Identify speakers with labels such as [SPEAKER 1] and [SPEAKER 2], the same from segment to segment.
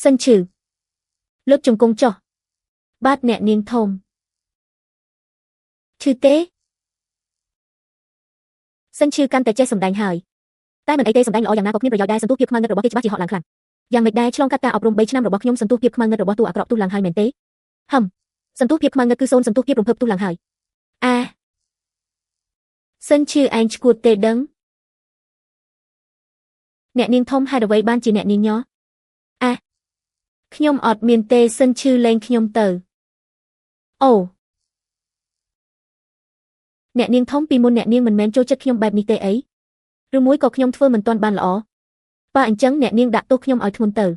[SPEAKER 1] Sân trừ. Lớp trùng cung cho. Bát nẹ niêng thôm. Chư tế. Sân trừ can tệ che sầm đánh hời. Tai mình ấy tê sầm đánh lõอย่างน่าก็เพียบประโยชน์ได้สนตุเพียบขมันเงินរបស់គេច្បាស់ជាហក់ឡើងខ្លាំងយ៉ាងមិនដែរឆ្លងកាត់ការអប់រំ3ឆ្នាំរបស់ខ្ញុំសន្ទុះភាពខ្มันเงินរបស់ទូអាក្រក់ទូឡើងហើយមែនទេសន្ទុះភាពខ្มันเงินគឺសូនសន្ទុះភាពរំភើបទូឡើងហើយសិនឈឺឯងឈួតទេដឹងអ្នកនាងធំហេតុអ្វីបានជាអ្នកនាងញ៉ខ្ញុំអត់មានទេសិនឈឺលេងខ្ញុំទៅអូអ្នកនាងធំពីមុនអ្នកនាងមិនមែនចូលចិត្តខ្ញុំបែបនេះទេអីឬមួយក៏ខ្ញុំធ្វើមិនទាន់បានល្អបើអញ្ចឹងអ្នកនាងដាក់ទោសខ្ញុំឲ្យធ្ងន់ទៅ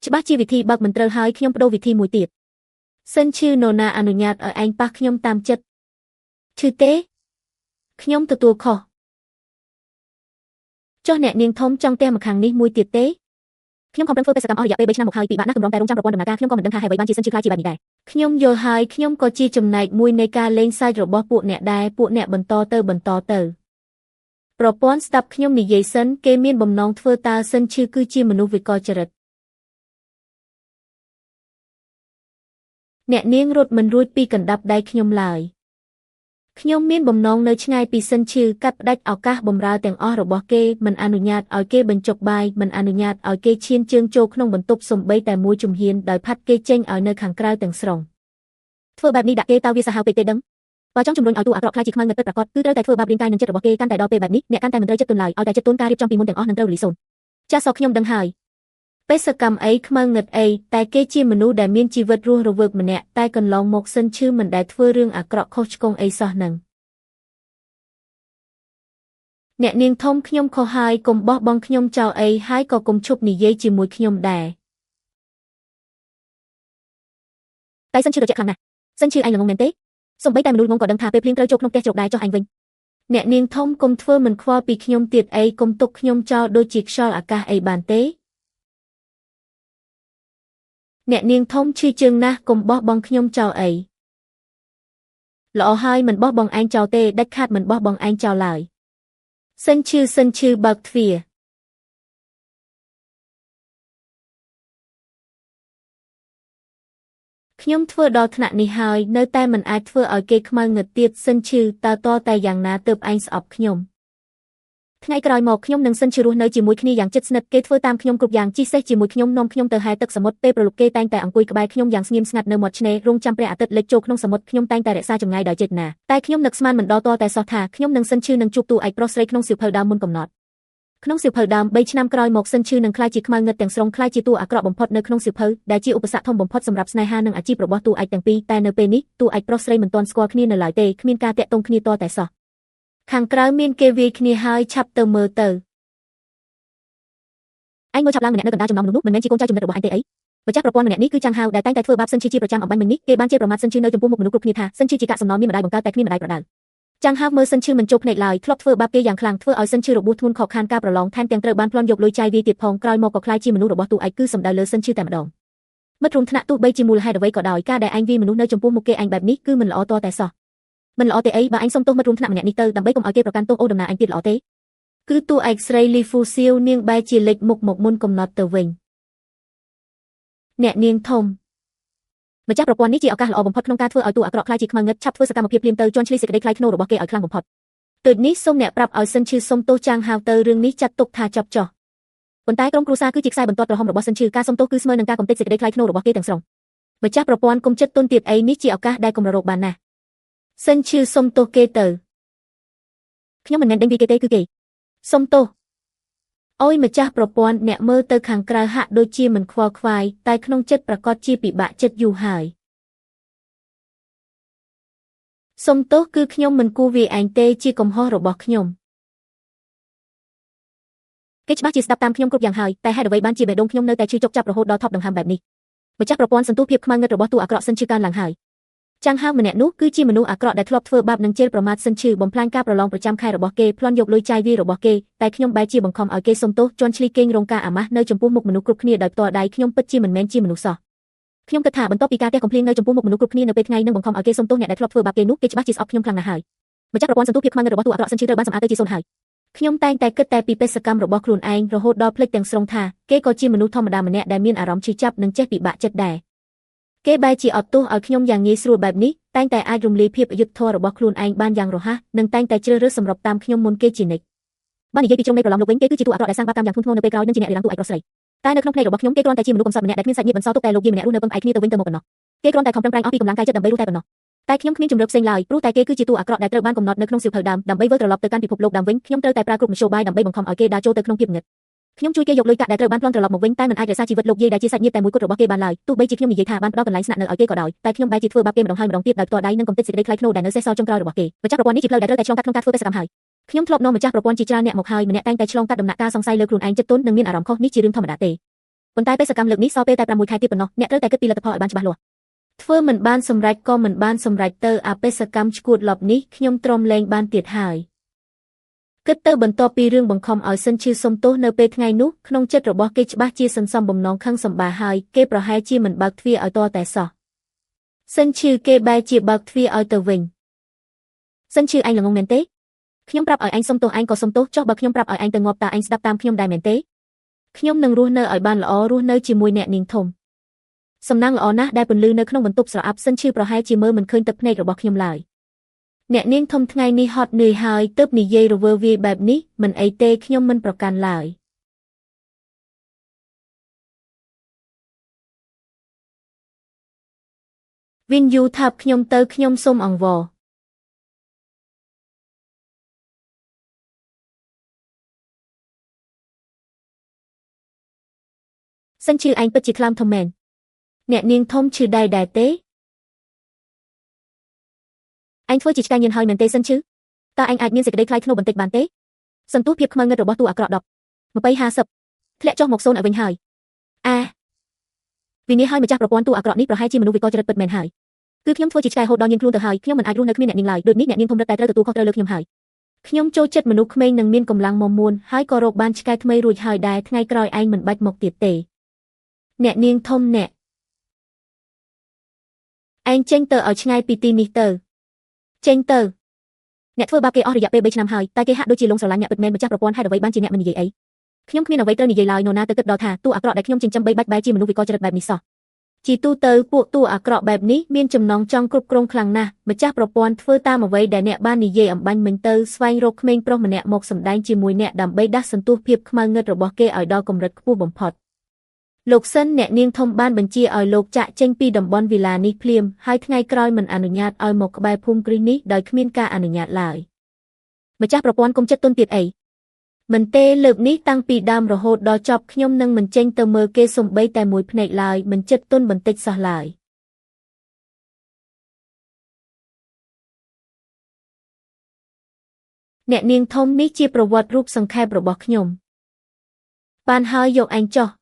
[SPEAKER 1] ច្បាស់ជាវិធីបើកមិនត្រូវហើយខ្ញុំបដូរវិធីមួយទៀតសិនឈឺនរណាអនុញ្ញាតឲ្យឯងប៉ះខ្ញុំតាមចិត្តឈឺទេខ្ញុំទទួលខុសចុះអ្នកនាងធំចង់ទះមកខាងនេះមួយទៀតទេខ្ញុំខំប្រឹងធ្វើបេសកកម្មអស់រយៈពេល3ឆ្នាំមកហើយពិបាកណាស់កម្រងតែរងចាំប្រព័ន្ធដំណើរការខ្ញុំក៏មិនដឹងថាហេតុអ្វីបានជាសិនឈឺខ្លាចជាបែបនេះដែរខ្ញុំយល់ហើយខ្ញុំក៏ជាចំណែកមួយនៃការលេងសើចរបស់ពួកអ្នកដែរពួកអ្នកបន្តទៅប្រព័ន្ធស្ដាប់ខ្ញុំនិយាយសិនគេមានបំណងធ្វើតើសិនឈឺគឺជាមនុស្សវិកលចរិតអ្នកនាងរត់មិនរួចពីកណ្ដាប់ដៃខ្ញុំឡើយខ្ញុំមានបំណងនៅឆ្ងាយពីសិនឈឺកាត់ផ្ដាច់ឱកាសបម្រើទាំងអស់របស់គេមិនអនុញ្ញាតឲ្យគេបញ្ចុកបាយមិនអនុញ្ញាតឲ្យគេឈានជើងចូលក្នុងបន្ទប់សំបីតែមួយជំហានដោយផាត់គេចេញឲ្យនៅខាងក្រៅទាំងស្រុងធ្វើបែបនេះដាក់គេតើវាសាហាវពេកទេដឹងបើចង់ជំរុញឲ្យទូអាក្រក់ខ្លាចជាខ្មៅងឹតពិតប្រាកដគឺត្រូវតែធ្វើបាបរាងកាយនិងចិត្តរបស់គេកាន់តែដល់ពេលបែបនេះអ្នកកាន់តែមិនត្រូវចិត្តទុនឡើយឲ្យតែចិត្តទុនការរៀបចំពីមុនទាំងអស់នឹងត្រូវរលីសូនចាស់សខ្ញុំដឹងហើយបេសកកម្មអីខ្មៅងឹតអីតែគេជាមនុស្សដែលមានជីវិតរស់រវើកម្នាក់តែកន្លងមកសិនឈឺមិនដែលធ្វើរឿងអាក្រក់ខុសឆ្គងអីសោះនឹងអ្នកនាងធំខ្ញុំខុសហើយកុំបោះបង់ខ្ញុំចោលអីហើយក៏កុំឈប់និយាយជាមួយខ្ញុំដែរតែសិនឈឺត្រជាក់ខ្លាំងណាស់សិនឈឺឯងល្ងងមែនទេសូម្បីតែមនុស្សងងក៏ដឹងថាពេលភ្លៀងត្រូវចូលក្នុងផ្ទះជ្រកដែរចុះឯងវិញអ្នកនាងធំកុំធ្វើមិនខ្វល់ពីខ្ញុំទៀតអីកុំទុកខ្ញុំចោលដូចជាខ្យល់អាកាសអីបានទេអ្នកនាងធំឈឺជើងណាស់កុំបោះបង់ខ្ញុំចោលអីល្អហើយមិនបោះបង់ឯងចោលទេដាច់ខាតមិនបោះបង់ឯងចោលឡើយសិនឈឺបើកទ្វារខ្ញុំធ្វើដល់ថ្នាក់នេះហើយនៅតែមិនអាចធ្វើឲ្យគេខ្មៅងឹតទៀតសិនឈឺតើតតែយ៉ាងណាទើបឯងស្អប់ខ្ញុំថ្ងៃក្រោយមកខ្ញុំនិងសិនឈឺរស់នៅជាមួយគ្នាយ៉ាងជិតស្និទ្ធគេធ្វើតាមខ្ញុំគ្រប់យ៉ាងជិះសេះជាមួយខ្ញុំនាំខ្ញុំទៅហែទឹកសមុទ្រពេលព្រលប់គេតែងតែអង្គុយក្បែរខ្ញុំយ៉ាងស្ងៀមស្ងាត់នៅមាត់ឆ្នេររងចាំព្រះអាទិត្យលិចចូលក្នុងសមុទ្រខ្ញុំតែងតែរក្សាចម្ងាយដោយចេតនាតែខ្ញុំនឹកស្មានមិនដល់តតែសោះថាខ្ញុំនិងសិនឈឺនឹងជួបតួឯកប្រុសស្រីក្នុងសៀវភៅដើមមុនកំណត់ក្នុងសៀវភៅដើម3ឆ្នាំក្រោយមកសិនឈឺនឹងក្លាយជាខ្មៅងឹតទាំងស្រុងក្លាយជាតួអាក្រក់បំផុតនៅក្នុងសៀវភៅដែលជាឧបសគ្គធំបំផុតសម្រាប់ស្នេហានិងអាជីពរបស់តួឯកទាំងពីរតែនៅពេលនេះតួឯកប្រុសស្រីមិនទាន់ស្គាល់គ្នានៅឡើយទេគ្មានការតាក់ទងគ្នាតតែសោះខាងក្រៅមានគេវាយគ្នាហើយឆាប់ទៅមើលទៅឯងងើឆាប់ឡើងម្នាក់នៅកណ្ដាលចំណោមមនុស្សនោះមិនមែនជាកូនចៅចំណិតរបស់ឯងទេអីម្ចាស់ប្រព័ន្ធម្នាក់នេះគឺចាំងហៅដែលតែងតែធ្វើបាបសិនឈឺជាប្រចាំអំបញ្ញមិញនេះគេបានជេរប្រមាថសិនឈឺនៅចំពោះមុខមនុស្សគ្រប់គ្នាថាសិនឈឺជាកាកសំណល់មានម្ដាយបង្កើតតែគ្មានម្ដាយប្រដៅចាំងហៅមើលសិនឈឺមិនជោគភ្នែកឡើយធ្លាប់ធ្វើបាបគេយ៉ាងខ្លាំងធ្វើឲ្យសិនឈឺរបួសធ្ងន់ខកខានការប្រឡងថែមទាំងត្រូវបានប្លន់យកលុយចាយវាយទៀតផងក្រោយមកក៏ខ្លាយជាមនុស្សរបស់ទូឯកគឺសំដៅលើសិនឈឺតែម្ដងមិត្តរួមថ្នាក់ទោះបីជាមូលហេតុអ្វីក៏ដោយការដែលឯងវាយមនុស្សនៅចំពោះមុខគេឯងបែបនេះគឺមិនល្អតតែសោះមិនល្អទេអីបើឯងសុំទោសមិត្តរួមថ្នាក់ម្នាក់នេះទៅដើម្បីកុំឲ្យគេប្រកាន់ទោសអូដំណើរឯងទៀតល្អទេគឺតួឯកស្រីលីហ្វូសៀវនាងបែរជាលេចមុខមកមុនកំណត់ទៅវិញអ្នកនាងធំម្ចាស់ប្រព័ន្ធនេះជាឱកាសល្អបំផុតក្នុងការធ្វើឲ្យតួអាក្រក់ខ្លាចជាខ្មៅងឹតឆាប់ធ្វើសកម្មភាពភ្លាមទៅជន់ឈ្លីសេចក្តីខ្លាចក្នុងរបស់គេឲ្យខ្លាំងបំផុតដូចនេះសូមអ្នកប្រាប់ឲ្យសិនឈឺសុំទោសចាងហៅទៅរឿងនេះចាត់ទុកថាចប់ចោះប៉ុន្តែក្រុមគ្រួសារគឺជាខ្សែបន្ទាត់ក្រហមរបស់សិនឈឺការសុំទោសគឺស្មើនឹងការកំទេចសេចក្តីខ្លាចក្នុងរបស់គេទាំងស្រុងម្ចាស់ប្រព័ន្ធគុំចិត្តទុនទៀតអីនេះជាឱកាសដែលកុំររោគបានណាស់សិនឈឺសុំទោសគេទៅខ្ញុំមិនមែនដេញវាគេទេគឺគេសុំទោសអូយម្ចាស់ប្រព័ន្ធអ្នកមើលទៅខាងក្រៅហាក់ដូចជាមិនខ្វល់ខ្វាយតែក្នុងចិត្តប្រកាសជាពិបាកចិត្តយូរហើយសុំទោសគឺខ្ញុំមិនគួរវាយឯងទេជាកំហុសរបស់ខ្ញុំគេច្បាស់ជាស្ដាប់តាមខ្ញុំគ្រប់យ៉ាងហើយតែហេតុអ្វីបានជាបេះដូងខ្ញុំនៅតែឈឺចុកចាប់រហូតដល់ថប់ដង្ហើមបែបនេះម្ចាស់ប្រព័ន្ធសន្ទុះភាពខ្មៅងឹតរបស់តួអាក្រក់សិនឈឺកើនឡើងហើយចាំងហៅម្នាក់នោះគឺជាមនុស្សអាក្រក់ដែលធ្លាប់ធ្វើបាបនិងជេរប្រមាថសិនឈឺបំផ្លាញការប្រឡងប្រចាំខែរបស់គេប្លន់យកលុយចាយវាយរបស់គេតែខ្ញុំបែរជាបង្ខំឲ្យគេសុំទោសជន់ឈ្លីគេងរងការអាម៉ាស់នៅចំពោះមុខមនុស្សគ្រប់គ្នាដោយផ្ទាល់ដៃខ្ញុំពិតជាមិនមែនជាមនុស្សសោះខ្ញុំគិតថាបន្ទាប់ពីការទះកំភ្លៀងនៅចំពោះមុខមនុស្សគ្រប់គ្នានៅពេលថ្ងៃនឹងបង្ខំឲ្យគេសុំទោសអ្នកដែលធ្លាប់ធ្វើបាបគេនោះគេច្បាស់ជាស្អប់ខ្ញុំខ្លាំងណាស់ហើយម្ចាស់ប្រព័ន្ធសន្ទុះភាពខ្មៅងឹតរបស់តួអាក្រក់សិនឈឺត្រូវបានសម្អាតទៅជាសូន្យហើយ ខ្ញុំតែងតែគិតតែពីបេសកកម្មរបស់ខ្លួនឯងរហូតដល់ភ្លេចទាំងស្រុងថាគេក៏ជាមនុស្សធម្មតាម្នាក់ដែលមានអារម្មណ៍ឈឺចាប់និងចេះពិបាកចិត្តដែរគេបែរជាអត់ទោសឲ្យខ្ញុំយ៉ាងងាយស្រួលបែបនេះតែងតែអាចរំលាយភាពអយុត្តិធម៌របស់ខ្លួនឯងបានយ៉ាងរហ័សនិងតែងតែជ្រើសរើសសម្របតាមខ្ញុំមុនគេជានិច្ចបើនិយាយពីជ្រុងនៃប្រឡំលោកវិញគេគឺជាតួអាក្រក់ដែលសាងបាបកម្មយ៉ាងធ្ងន់ធ្ងរនៅពេលក្រោយនិងជាអ្នករារាំងតួឯកប្រុសស្រីតែនៅក្នុងភ្នែករបស់ខ្ញុំគេគ្រាន់តែជាមនុស្សកំសត់ម្នាក់ដែលគ្មានសាច់ញាតិបន្សល់ទុកតែលោកយាយម្នាក់រស់នៅពឹងផ្អែកគ្នាទៅវិញទៅមកប៉ុណ្ណោះគេគ្រាន់តែខំប្រឹងប្រែងអស់ពីកម្លាំងកាយចិត្តដើម្បីរស់តែប៉ុណ្ណោះតែខ្ញុំគ្មានជំរឿនផ្សេងឡើយព្រោះតែគេគឺជាតួអាក្រក់ដែលត្រូវបានកំណត់នៅក្នុងសៀវភៅដើមដើម្បីវិលត្រឡប់ទៅកាន់ពិភពលោកដើមវិញខ្ញុំត្រូវតែប្រើគ្រប់មធ្យោបាយដើម្បីបង្ខំឲ្យគេដើរចូលទៅក្នុងភាពងឹតខ្ញុំជួយគេយកលុយកាក់ដែលត្រូវបានប្លន់ត្រឡប់មកវិញតែមិនអាចរក្សាជីវិតលោកយាយដែលជាសាច់ញាតិតែមួយគត់របស់គេបានឡើយទោះបីជាខ្ញុំនិយាយថាបានផ្ដល់កន្លែងស្នាក់នៅឲ្យគេក៏ដោយតែខ្ញុំបែរជាធ្វើបាបគេម្ដងហើយម្ដងទៀតដោយផ្ទាល់ដៃនិងកំទេចសេចក្តីថ្លៃថ្នូរដែលនៅសេសសល់ចុងក្រោយរបស់គេម្ចាស់ប្រព័ន្ធនេះជាផ្លូវដែលត្រូវតែឆ្លងកាត់ក្នុងការធ្វើបេសកកម្មហើយខ្ញុំធ្លាប់នាំម្ចាស់ប្រព័ន្ធជាច្រើនអ្នកមកហើយម្នាក់តែងតែឆ្លងកាត់ដំណាក់កាលសង្ស័យលើខ្លួនឯងចិត្តទន់និងមានអារម្មណ៍ខុសនេះជារឿងធម្មតាទេប៉ុន្តែបេសកកម្មលើកនេះសល់ពេលតែ6ខែទៀតប៉ុណ្ណោះអ្នកត្រូវតែគិតពីលទ្ធផលឲ្យបានច្បាស់លាស់ធ្វើមិនបានសម្រេចក៏មិនបានសម្រេចទៅអាបេសកម្មឈួតលប់នេះខ្ញុំទ្រាំលែងបានទៀតហើយគិតទៅបន្ទាប់ពីរឿងបង្ខំឲ្យសិនឈឺសុំទោសនៅពេលថ្ងៃនោះក្នុងចិត្តរបស់គេច្បាស់ជាសន្សំបំណងខឹងសម្បាហើយគេប្រហែលជាមិនបើកទ្វារឲ្យតតែសោះសិនឈឺគេបែរជាបើកទ្វារឲ្យទៅវិញសិនឈឺឯងល្ងងមែនទេខ្ញុំប្រាប់ឲ្យឯងសុំទោសឯងក៏សុំទោសចុះបើខ្ញុំប្រាប់ឲ្យឯងទៅងាប់តើឯងស្ដាប់តាមខ្ញុំដែរមែនទេខ្ញុំនឹងរស់នៅឲ្យបានល្អរស់នៅជាមួយអ្នកនាងធំសំណាងល្អណាស់ដែលពន្លឺនៅក្នុងបន្ទប់ស្រអាប់សិនឈឺប្រហែលជាមើលមិនឃើញទឹកភ្នែករបស់ខ្ញុំឡើយអ្នកនាងធំថ្ងៃនេះហត់នឿយហើយទើបនិយាយរវើវាយបែបនេះមិនអីទេខ្ញុំមិនប្រកាន់ឡើយវិនយូថាប់ខ្ញុំទៅខ្ញុំសូមអង្វរសិនឈឺឯងពិតជាខ្លាំធំមែនអ្នកនាងធំឈឺដែរទេឯងធ្វើជាឆ្កែញៀនហើយមែនទេសិនឈឺតើឯងអាចមានសេចក្តីថ្លៃថ្នូរបន្តិចបានទេសន្ទុះភាពខ្មៅងឹតរបស់តួអាក្រក់10 20 50ធ្លាក់ចុះមក0ឲ្យវិញហើយវិនិច្ឆ័យឲ្យម្ចាស់ប្រព័ន្ធតួអាក្រក់នេះប្រហែលជាមនុស្សវិកលចរិតពិតមែនហើយគឺខ្ញុំធ្វើជាឆ្កែហូតដល់ញៀនខ្លួនទៅហើយខ្ញុំមិនអាចរស់នៅគ្មានអ្នកនាងឡើយដូចនេះអ្នកនាងធំរឹតតែត្រូវទទួលខុសត្រូវលើខ្ញុំហើយខ្ញុំចូលចិត្តមនុស្សក្មេងនិងមានកម្លាំងមាំមួនហើយក៏រកបានឆ្កែថ្មីរួចហើយដែរថ្ងៃក្រោយឯងមិនបាច់មកទៀតទេអ្នកនាងធំអ្នកឯងចេញទៅឲ្យឆ្ងាយពីទីនេះទៅចេញទៅអ្នកធ្វើបាបគេអស់រយៈពេល3ឆ្នាំហើយតែគេហាក់ដូចជាលងស្រឡាញ់អ្នកពិតមែនម្ចាស់ប្រព័ន្ធហេតុអ្វីបានជាអ្នកមិននិយាយអីខ្ញុំគ្មានអ្វីត្រូវនិយាយឡើយនរណាទៅគិតដល់ថាតួអាក្រក់ដែលខ្ញុំចិញ្ចឹមបីបាច់បែរជាមនុស្សវិកលចរិតបែបនេះសោះជាទូទៅពួកតួអាក្រក់បែបនេះមានចំណងចង់គ្រប់គ្រងខ្លាំងណាស់ម្ចាស់ប្រព័ន្ធធ្វើតាមអ្វីដែលអ្នកបាននិយាយអំបញ្ញមិញទៅស្វែងរកក្មេងប្រុសម្នាក់មកសម្ដែងជាមួយអ្នកដើម្បីដាស់សន្ទុះភាពខ្មៅងឹតរបស់គេឲ្យដល់កម្រិតខ្ពស់បំផុតលោកសិនអ្នកនាងធំបានបញ្ជាឲ្យលោកចាក់ចេញពីតំបន់វីឡានេះភ្លាមហើយថ្ងៃក្រោយមិនអនុញ្ញាតឲ្យមកក្បែរភូមិគ្រីសនេះដោយគ្មានការអនុញ្ញាតឡើយម្ចាស់ប្រព័ន្ធគុំចិត្តទុនទៀតអីមិនទេលើកនេះតាំងពីដើមរហូតដល់ចប់ខ្ញុំនឹងមិនចេញទៅមើលគេសំបីតែមួយភ្នែកឡើយមិនចិត្តទុនបន្តិចសោះឡើយអ្នកនាងធំនេះជាប្រវត្តិរូបសង្ខេបរបស់ខ្ញុំបានហើយយកឯងចុះ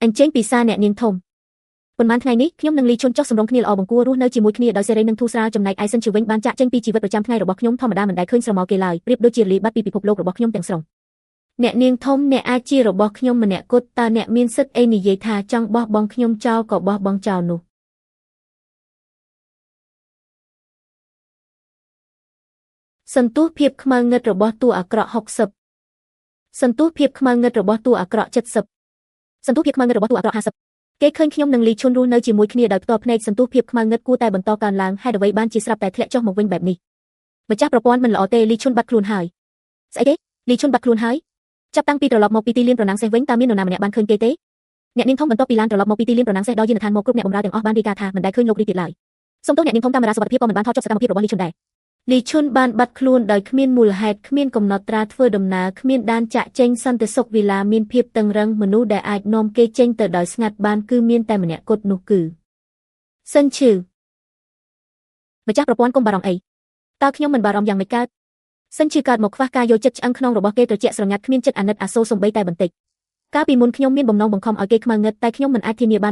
[SPEAKER 1] អញ្ជើញពីសារអ្នកនាងធំប៉ុន្មានថ្ងៃនេះខ្ញុំនឹងលីឈុនចុះសម្រុងគ្នាល្អបង្គួររស់នៅជាមួយគ្នាដោយសេរីនិងធូរស្រាលចំណែកឯសិនជាវិញបានចាក់ចេញពីជីវិតប្រចាំថ្ងៃរបស់ខ្ញុំធម្មតាមិនដែលឃើញស្រមោលគេឡើយប្រៀបដូចជាលីបាត់ពីពិភពលោករបស់ខ្ញុំទាំងស្រុងអ្នកនាងធំអ្នកអាចជារបស់ខ្ញុំម្នាក់គត់តើអ្នកមានសិទ្ធិអីនិយាយថាចង់បោះបង់ខ្ញុំចោលក៏បោះបង់ចោលនោះសន្ទុះភាពខ្មៅងឹតរបស់តួអាក្រក់60សន្ទុះភាពខ្មៅងឹតរបស់តួអាក្រក់70សន្ទុះភាពខ្មៅងឹតរបស់តួអាក្រក់50គេឃើញខ្ញុំនឹងលីឈុនរស់នៅជាមួយគ្នាដោយផ្ទាល់ភ្នែកសន្ទុះភាពខ្មៅងឹតគួរតែបន្តកើនឡើងហេតុអ្វីបានជាស្រាប់តែធ្លាក់ចុះមកវិញបែបនេះម្ចាស់ប្រព័ន្ធមិនល្អទេលីឈុនបាត់ខ្លួនហើយស្អីទេលីឈុនបាត់ខ្លួនហើយចាប់តាំងពីត្រឡប់មកពីទីលានប្រណាំងសេះវិញតើមាននរណាម្នាក់បានឃើញគេទេអ្នកនាងធំបន្ទាប់ពីឡានត្រឡប់មកពីទីលានប្រណាំងសេះដល់យានដ្ឋានមកគ្រប់អ្នកបម្រើទាំងអស់បានរាយការណ៍ថាមិនដែលឃើញលោករីទៀតឡើយសូមទោសអ្នកនាងធំកាមេរ៉ាសុវត្ថិភាពក៏មិនបានថតចុះសកម្មភាពរបស់លីឈុនដែរលីឈុនបានបាត់ខ្លួនដោយគ្មានមូលហេតុគ្មានកំណត់ត្រាធ្វើដំណើរគ្មានដានចាក់ចេញសន្តិសុខវីឡាមានភាពតឹងរ៉ឹងមនុស្សដែលអាចនាំគេចេញទៅដោយស្ងាត់បានគឺមានតែម្នាក់គត់នោះគឺសិនឈឺម្ចាស់ប្រព័ន្ធកុំបារម្ភអីតើខ្ញុំមិនបារម្ភយ៉ាងម៉េចកើតសិនឈឺកើតមកខ្វះការយកចិត្តឆ្អឹងក្នុងរបស់គេត្រជាក់ស្រងាត់គ្មានចិត្តអាណិតអាសូរសំបីតែបន្តិចកាលពីមុនខ្ញុំមានបំណងបង្ខំឲ្យគេខ្មៅងឹតតែខ្ញុំមិនអាចធានាបាន